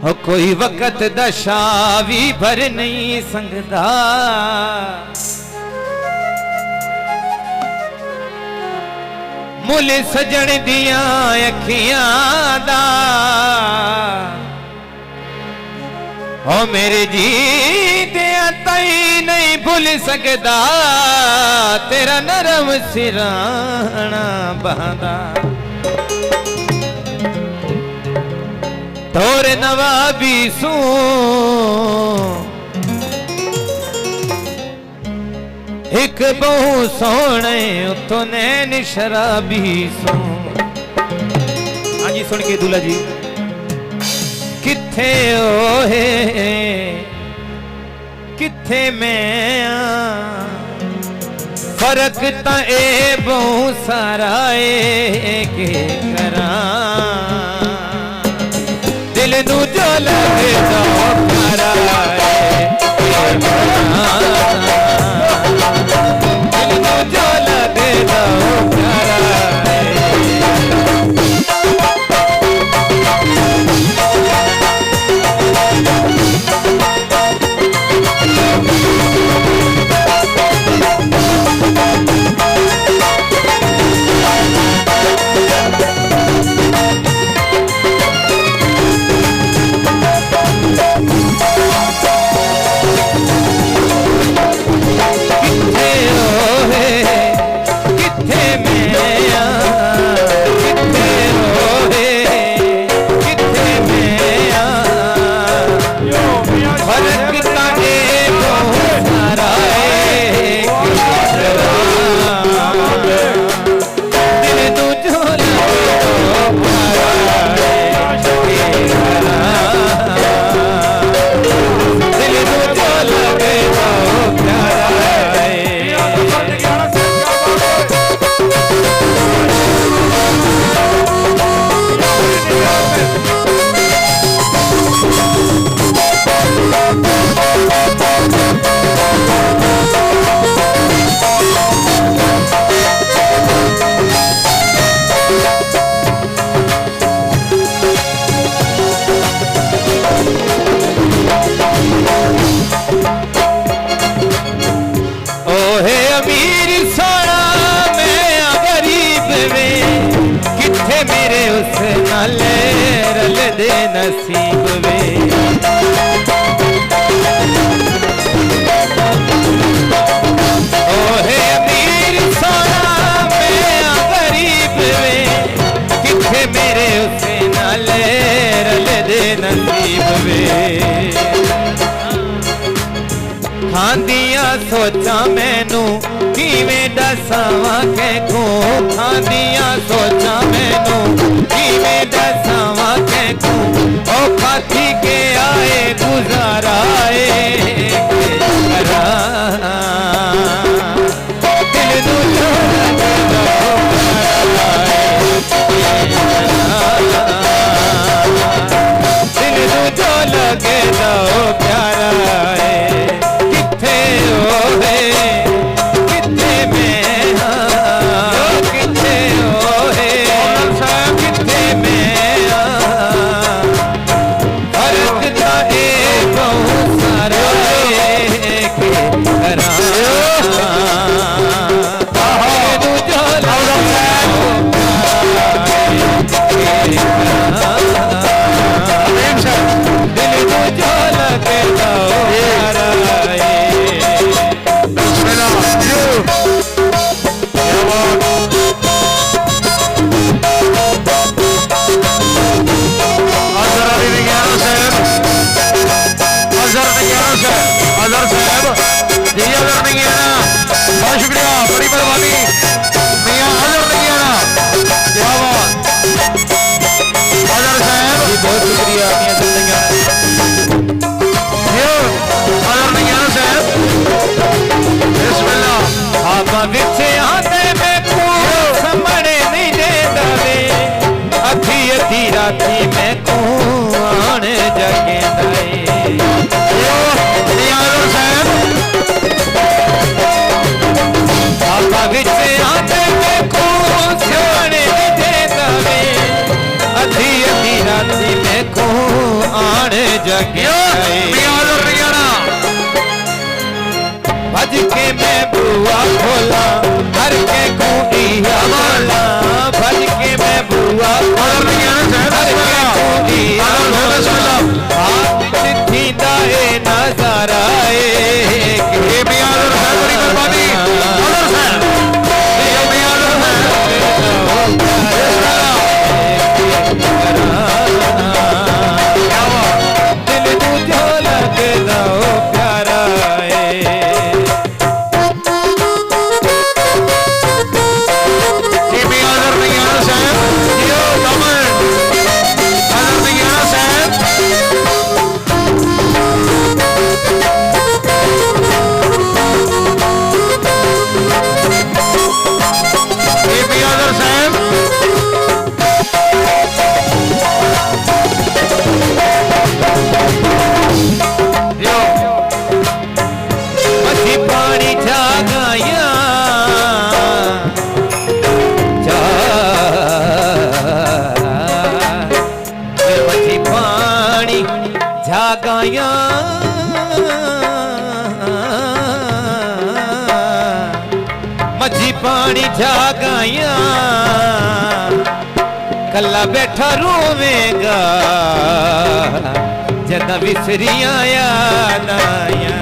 हो कोई वक्त दशा भी भर नहीं संगदा, मुल सजन दिया अखियां दा। हो मेरे जी दिया तई नहीं भूल सकदा, तेरा नरम सिराना बहादा। तोर नवाबी सू एक बहु सोने उतो नैन शराबी सू। हाँ जी सुन के दूल्हा जी किथे ओहे किथे मैं फर्क ता ए बहु सारा के करा। दिल नू जो लगे तो प्यारा दिल नू जो लगे तो प्यारा। रल दे नसीब वे ओहे अमीर सोना मैं गरीब वे किथे मेरे उसे नाल रल दे नसीब वे। खांदियां सोचा मैनू किवें दसावां कैकूं, खांदियां सोचा मैनू किवें दसावां कैकूं। ओ खाती के आए गुजारा दिल नू जो लगे दिल नू जो लगे दो प्यारा है। किथे ओहे किथे मैं किथे ओहे किथे मैं फर्क ता ए बहु सारा के करा। दिल नू जो लगे दो जगाए भज के मैं बुआ खोला हर के कुड़िया बोला भज के मैं बुआ खोला हर के कुड़िया बोला हाथ थींदा ए नजारा ए ये भी आदर है बड़ी मेहरबानी आदर है ये भी आदर है दिल तुझो लगदा ओ प्यारा जागाया मझी पानी जागाया कला बैठा रोवेगा जदा विसरिया याद आया